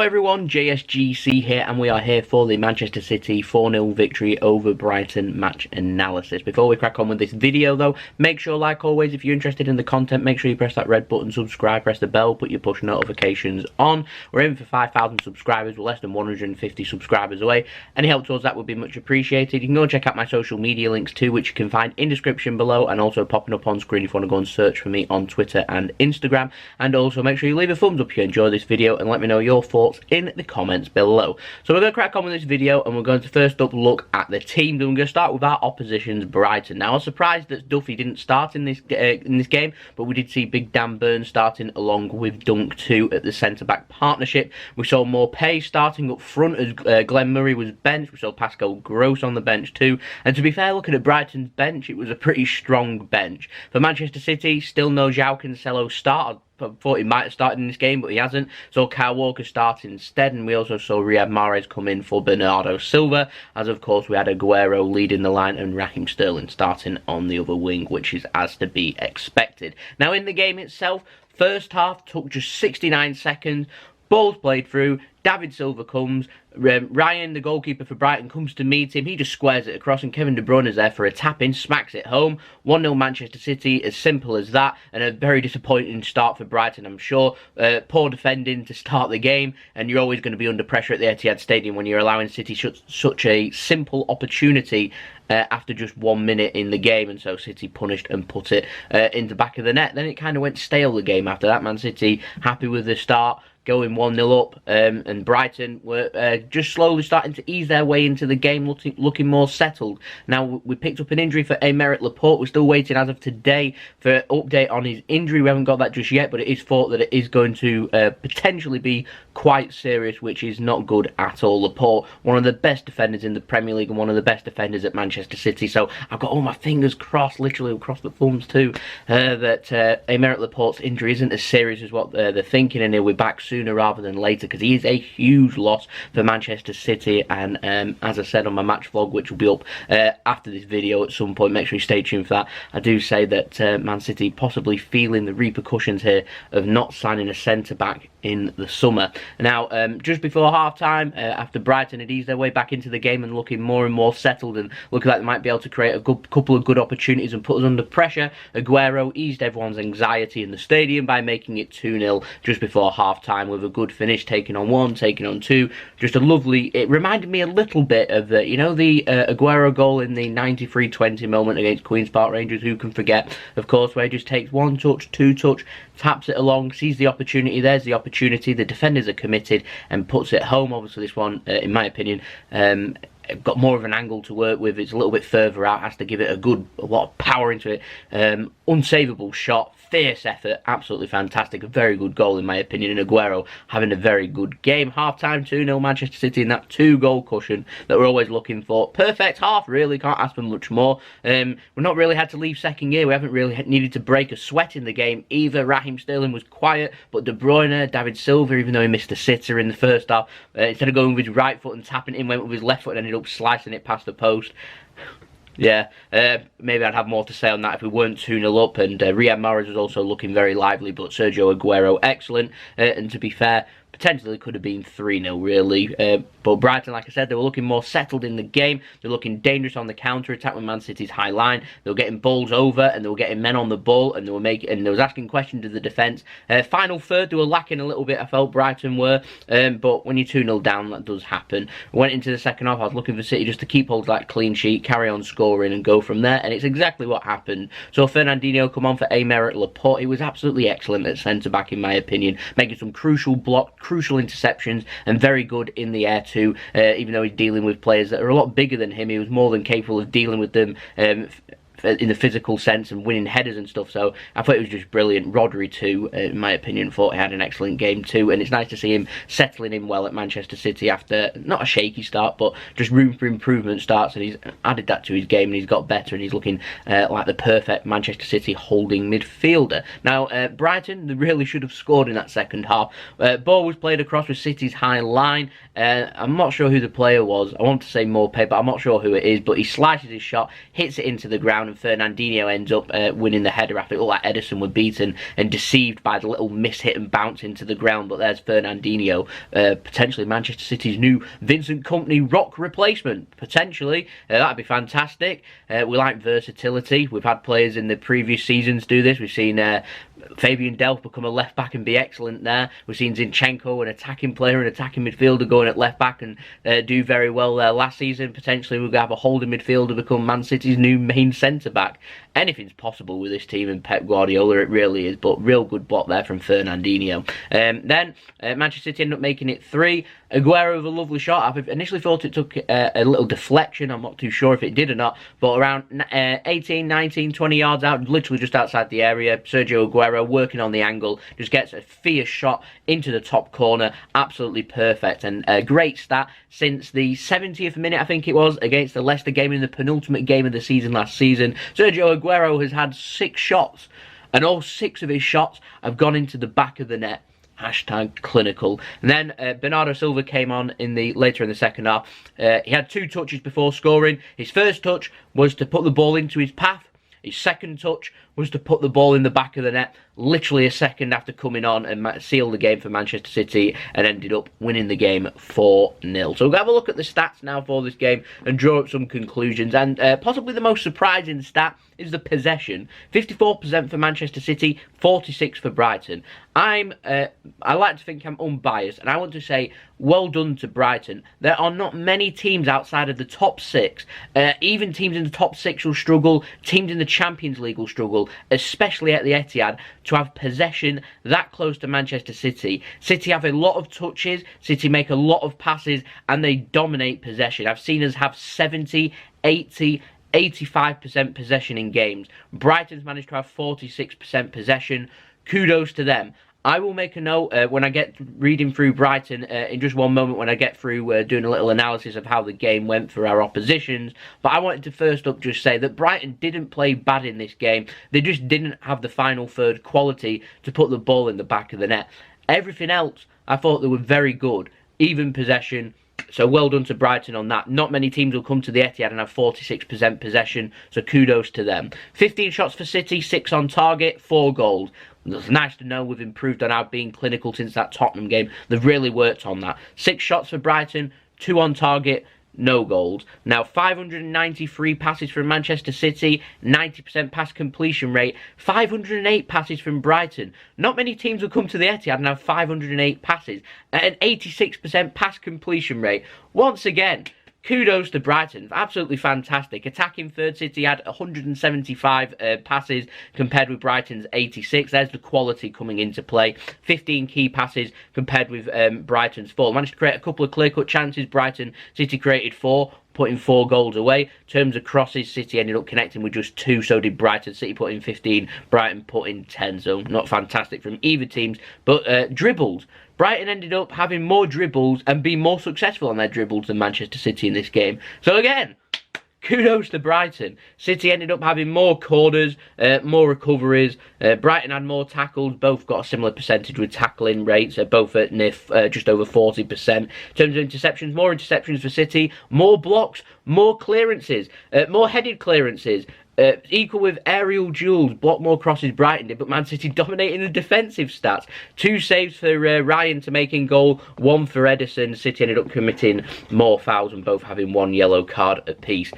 Hello everyone, JSGC here, and we are here for the Manchester City 4-0 victory over Brighton match analysis. Before we crack on with this video though, make sure, like always, if you're interested in the content, make sure you press that red button, subscribe, press the bell, put your push notifications on. We're aiming for 5,000 subscribers, we're less than 150 subscribers away. Any help towards that would be much appreciated. You can go and check out my social media links too, which you can find in description below, and also popping up on screen if you want to go and search for me on Twitter and Instagram. And also make sure you leave a thumbs up if you enjoy this video, and let me know your thoughts in the comments below. So we're going to crack on with this video, and we're going to first up look at the team. Then we're going to start with our opposition's Brighton. Now I was surprised that Duffy didn't start in this game, but we did see Big Dan Burn starting along with Dunk 2 at the centre-back partnership. We saw Maupay starting up front as Glenn Murray was benched. We saw Pascal Gross on the bench too. And to be fair, looking at Brighton's bench, it was a pretty strong bench. For Manchester City, still no Ciao start. I thought he might have started in this game, but he hasn't. So Kyle Walker started instead, and we also saw Riyad Mahrez come in for Bernardo Silva, as of course we had Aguero leading the line and Raheem Sterling starting on the other wing, which is as to be expected. Now in the game itself, first half took just 69 seconds, balls played through, David Silva comes, Ryan, the goalkeeper for Brighton, comes to meet him. He just squares it across, and Kevin De Bruyne is there for a tap-in, smacks it home. 1-0 Manchester City, as simple as that, and a very disappointing start for Brighton, I'm sure. Poor defending to start the game, and you're always going to be under pressure at the Etihad Stadium when you're allowing City such a simple opportunity after just 1 minute in the game, and so City punished and put it in the back of the net. Then it kind of went stale, the game after that. Man City happy with the start, going 1-0 up, and Brighton were just slowly starting to ease their way into the game, looking more settled. Now, we picked up an injury for Aymeric Laporte. We're still waiting as of today for an update on his injury. We haven't got that just yet, but it is thought that it is going to potentially be quite serious, which is not good at all. Laporte, one of the best defenders in the Premier League and one of the best defenders at Manchester City, so I've got all my fingers crossed, literally across the thumbs too, that Aymeric Laporte's injury isn't as serious as what they're thinking, and he'll be back sooner rather than later, because he is a huge loss for Manchester City. And as I said on my match vlog, which will be up after this video at some point, make sure you stay tuned for that, I do say that Man City possibly feeling the repercussions here of not signing a centre-back in the summer. Now, just before half-time, after Brighton had eased their way back into the game and looking more and more settled and looking like they might be able to create a couple of good opportunities and put us under pressure, Aguero eased everyone's anxiety in the stadium by making it 2-0 just before half-time, with a good finish, taking on one, taking on two. Just a lovely, it reminded me a little bit of the, you know, the Aguero goal in the 93-20 moment against Queen's Park Rangers, who can forget, of course, where he just takes one touch, two touch, taps it along, sees the opportunity, there's the opportunity, the defenders are committed and puts it home. Obviously this one, in my opinion, got more of an angle to work with. It's a little bit further out, has to give it a lot of power into it. Unsavable shot, fierce effort, absolutely fantastic, a very good goal in my opinion, and Aguero having a very good game. Half-time 2-0 Manchester City in that 2-goal cushion that we're always looking for. Perfect half, really, can't ask for much more. We've not really had to leave second gear, we haven't really needed to break a sweat in the game either. Raheem Sterling was quiet, but De Bruyne, David Silva, even though he missed a sitter in the first half, instead of going with his right foot and tapping it in, went with his left foot and ended up slicing it past the post. Yeah, maybe I'd have more to say on that if we weren't 2-0 up, and Riyad Mahrez was also looking very lively, but Sergio Aguero excellent, and to be fair, potentially could have been 3-0 really, but Brighton, like I said, they were looking more settled in the game. They're looking dangerous on the counter-attack with Man City's high line. They were getting balls over, and they were getting men on the ball, and they was asking questions of the defence. Final third, they were lacking a little bit, I felt Brighton were, but when you're 2-0 down, that does happen. Went into the second half, I was looking for City just to keep hold of that clean sheet, carry on scoring, and go from there, and it's exactly what happened. So Fernandinho come on for Aymeric Laporte. He was absolutely excellent at centre-back in my opinion, making some crucial blocks, crucial interceptions, and very good in the air too. Even though he's dealing with players that are a lot bigger than him, he was more than capable of dealing with them in the physical sense and winning headers and stuff. So I thought it was just brilliant. Rodri too, in my opinion, thought he had an excellent game too, and it's nice to see him settling in well at Manchester City after not a shaky start, but just room for improvement starts, and he's added that to his game and he's got better, and he's looking like the perfect Manchester City holding midfielder. Now Brighton, they really should have scored in that second half. Ball was played across with City's high line. I'm not sure who the player was. I want to say Maupay, but I'm not sure who it is, but he slices his shot, hits it into the ground, and Fernandinho ends up winning the header after it looked like Ederson were beaten and deceived by the little miss-hit and bounce into the ground. But there's Fernandinho, potentially Manchester City's new Vincent Kompany rock replacement. Potentially, that'd be fantastic. We like versatility. We've had players in the previous seasons do this. We've seen Fabian Delph become a left back and be excellent there. We've seen Zinchenko, an attacking player, an attacking midfielder, going at left back and do very well there last season. Potentially we're going to have a holding midfielder become Man City's new main centre back. Anything's possible with this team and Pep Guardiola, it really is. But real good block there from Fernandinho. Then Manchester City ended up making it 3. Aguero with a lovely shot. I initially thought it took a little deflection. I'm not too sure if it did or not. But around 18, 19, 20 yards out, literally just outside the area, Sergio Aguero working on the angle, just gets a fierce shot into the top corner. Absolutely perfect. And a great stat since the 70th minute, I think it was, against the Leicester game in the penultimate game of the season last season. Sergio Aguero has had 6 shots, and all 6 of his shots have gone into the back of the net. Hashtag clinical. And then Bernardo Silva came on later in the second half. He had 2 touches before scoring. His first touch was to put the ball into his path. His second touch was to put the ball in the back of the net, literally a second after coming on, and seal the game for Manchester City, and ended up winning the game 4-0. So we'll have a look at the stats now for this game and draw up some conclusions. And possibly the most surprising stat is the possession. 54% for Manchester City, 46% for Brighton. I like to think I'm unbiased, and I want to say well done to Brighton. There are not many teams outside of the top 6. Even teams in the top 6 will struggle. Teams in the Champions League will struggle, especially at the Etihad, to have possession that close to Manchester City. City have a lot of touches, City make a lot of passes, and they dominate possession. I've seen us have 70, 80, 85% possession in games. Brighton's managed to have 46% possession. Kudos to them. I will make a note when I get reading through Brighton in just one moment, when I get through doing a little analysis of how the game went for our oppositions. But I wanted to first up just say that Brighton didn't play bad in this game. They just didn't have the final third quality to put the ball in the back of the net. Everything else, I thought they were very good. Even possession. So well done to Brighton on that. Not many teams will come to the Etihad and have 46% possession, so kudos to them. 15 shots for City, 6 on target, 4 goals. It's nice to know we've improved on our being clinical since that Tottenham game. They've really worked on that. 6 shots for Brighton, 2 on target, no goals. Now, 593 passes from Manchester City, 90% pass completion rate, 508 passes from Brighton. Not many teams will come to the Etihad and have 508 passes at an 86% pass completion rate. Once again, kudos to Brighton. Absolutely fantastic. Attacking third, City had 175 passes compared with Brighton's 86. There's the quality coming into play. 15 key passes compared with Brighton's 4. Managed to create a couple of clear-cut chances. City created 4. Putting 4 goals away. In terms of crosses, City ended up connecting with just 2, so did Brighton. City put in 15, Brighton put in 10, so not fantastic from either teams. But dribbles. Brighton ended up having more dribbles and being more successful on their dribbles than Manchester City in this game. So again, kudos to Brighton. City ended up having more corners, more recoveries. Brighton had more tackles. Both got a similar percentage with tackling rates, both at just over 40%. In terms of interceptions, more interceptions for City, more blocks, more clearances, more headed clearances. Equal with aerial duels, block more crosses Brighton did, but Man City dominating the defensive stats. 2 saves for Ryan to make in goal, 1 for Ederson. City ended up committing more fouls and both having 1 yellow card apiece.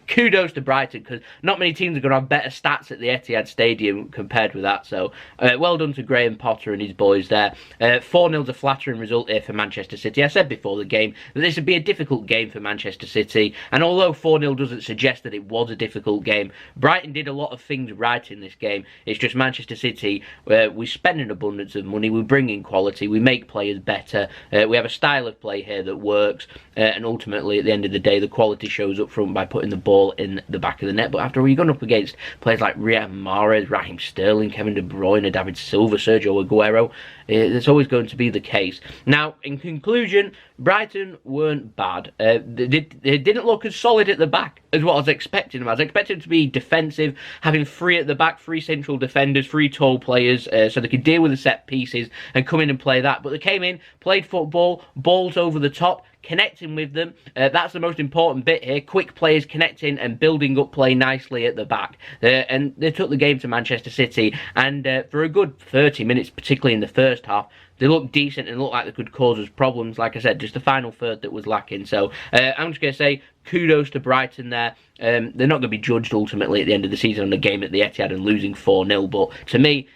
Kudos to Brighton, because not many teams are going to have better stats at the Etihad Stadium compared with that. So well done to Graham Potter and his boys there. 4-0 is a flattering result here for Manchester City. I said before the game that this would be a difficult game for Manchester City, and although 4-0 doesn't suggest that it was a difficult game, Brighton did a lot of things right in this game. It's just Manchester City, we spend an abundance of money, we bring in quality, we make players better, we have a style of play here that works, and ultimately at the end of the day the quality shows up front by putting the ball in the back of the net. But after all, you're going up against players like Riyad, Mahrez, Raheem Sterling, Kevin De Bruyne, David Silva, Sergio Aguero, it's always going to be the case. Now, in conclusion, Brighton weren't bad. They didn't look as solid at the back as what I was expecting them. I was expecting them to be defensive, having 3 at the back, 3 central defenders, 3 tall players, so they could deal with the set pieces and come in and play that. But they came in, played football, balls over the top, connecting with them. That's the most important bit here. Quick players connecting and building up play nicely at the back. And they took the game to Manchester City, and for a good 30 minutes, particularly in the first half, they looked decent and looked like they could cause us problems. Like I said, just the final third that was lacking. So I'm just going to say kudos to Brighton there. They're not going to be judged ultimately at the end of the season on a game at the Etihad and losing 4-0. But to me,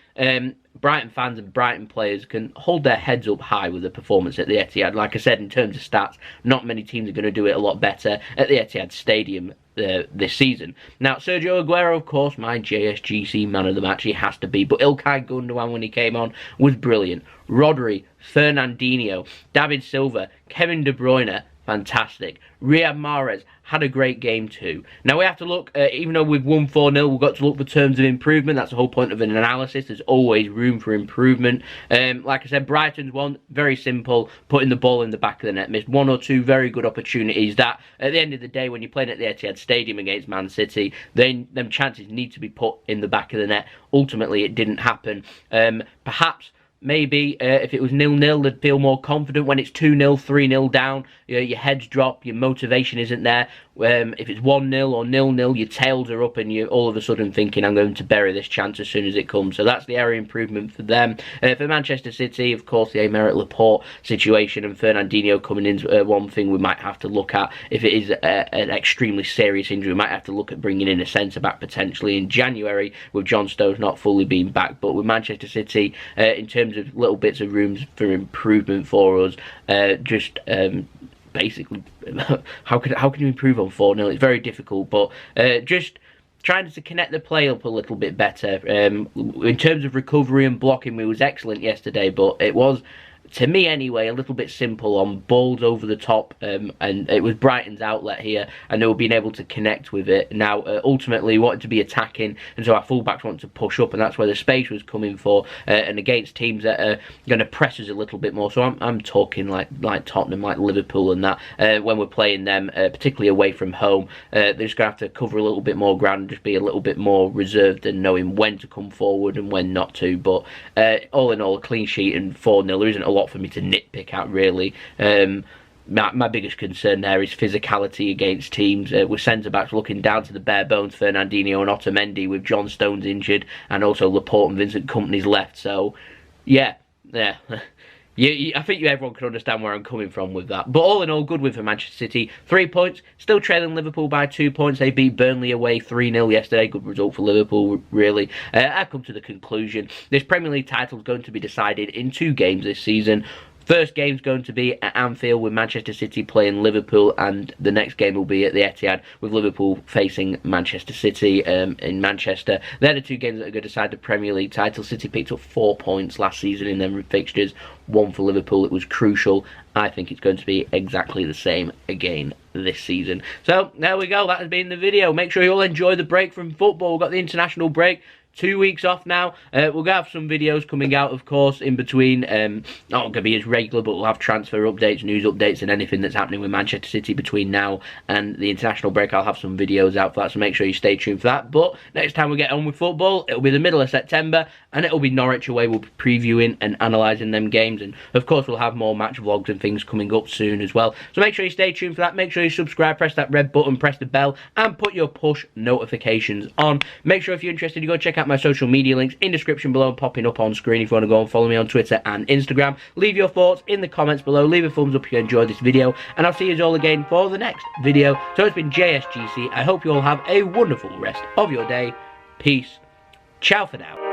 Brighton fans and Brighton players can hold their heads up high with the performance at the Etihad. Like I said, in terms of stats, not many teams are going to do it a lot better at the Etihad Stadium this season. Now, Sergio Aguero, of course, my JSGC man of the match, he has to be. But Ilkay Gundogan, when he came on, was brilliant. Rodri, Fernandinho, David Silva, Kevin De Bruyne, fantastic. Riyad Mahrez had a great game too. Now we have to look, even though we've won 4-0, we've got to look for terms of improvement. That's the whole point of an analysis. There's always room for improvement. Like I said, Brighton's one, very simple, putting the ball in the back of the net. Missed one or two very good opportunities that, at the end of the day, when you're playing at the Etihad Stadium against Man City, then them chances need to be put in the back of the net. Ultimately, it didn't happen. Perhaps maybe if it was 0-0, they'd feel more confident. When it's 2-0, 3-0 down, your heads drop, your motivation isn't there. If it's 1-0 or 0-0, your tails are up and you're all of a sudden thinking, I'm going to bury this chance as soon as it comes. So that's the area improvement for them. For Manchester City, of course, the Aymeric Laporte situation and Fernandinho coming in, one thing we might have to look at. If it is an extremely serious injury, we might have to look at bringing in a centre-back potentially in January, with John Stones not fully being back. But with Manchester City, in terms of little bits of rooms for improvement for us, basically, how can you improve on 4-0? It's very difficult, but just trying to connect the play up a little bit better. In terms of recovery and blocking, we was excellent yesterday, but it was, to me anyway, a little bit simple on balls over the top, and it was Brighton's outlet here, and they were being able to connect with it. Now, ultimately, we wanted to be attacking, and so our fullbacks wanted to push up, and that's where the space was coming for, and against teams that are going to press us a little bit more. So I'm talking like Tottenham, like Liverpool and that, when we're playing them, particularly away from home, they're just going to have to cover a little bit more ground and just be a little bit more reserved and knowing when to come forward and when not to. But all in all, a clean sheet and 4-0, there isn't a lot for me to nitpick at, really. My biggest concern there is physicality against teams, with centre-backs looking down to the bare bones, Fernandinho and Otamendi, with John Stones injured, and also Laporte and Vincent Kompany's left. So, yeah. I think everyone can understand where I'm coming from with that. But all in all, good win for Manchester City. 3 points, still trailing Liverpool by 2 points. They beat Burnley away 3-0 yesterday. Good result for Liverpool, really. I've come to the conclusion this Premier League title is going to be decided in 2 games this season. First game's going to be at Anfield with Manchester City playing Liverpool, and the next game will be at the Etihad with Liverpool facing Manchester City in Manchester. They're the 2 games that are going to decide the Premier League title. City picked up 4 points last season in them fixtures, 1 for Liverpool. It was crucial. I think it's going to be exactly the same again this season. So there we go, that has been the video. Make sure you all enjoy the break from football. We've got the international break. 2 weeks off now. We're going to have some videos coming out, of course, in between. Not going to be as regular, but we'll have transfer updates, news updates, and anything that's happening with Manchester City between now and the international break. I'll have some videos out for that, so make sure you stay tuned for that. But next time we get on with football, it'll be the middle of September, and it'll be Norwich away. We'll be previewing and analysing them games, and of course we'll have more match vlogs and things coming up soon as well. So make sure you stay tuned for that. Make sure you subscribe, press that red button, press the bell, and put your push notifications on. Make sure if you're interested, you go check out my social media links in description below and popping up on screen if you want to go and follow me on Twitter and Instagram. Leave your thoughts in the comments below. Leave a thumbs up if you enjoyed this video, and I'll see you all again for the next video. So it's been JSGC. I hope you all have a wonderful rest of your day. Peace. Ciao for now.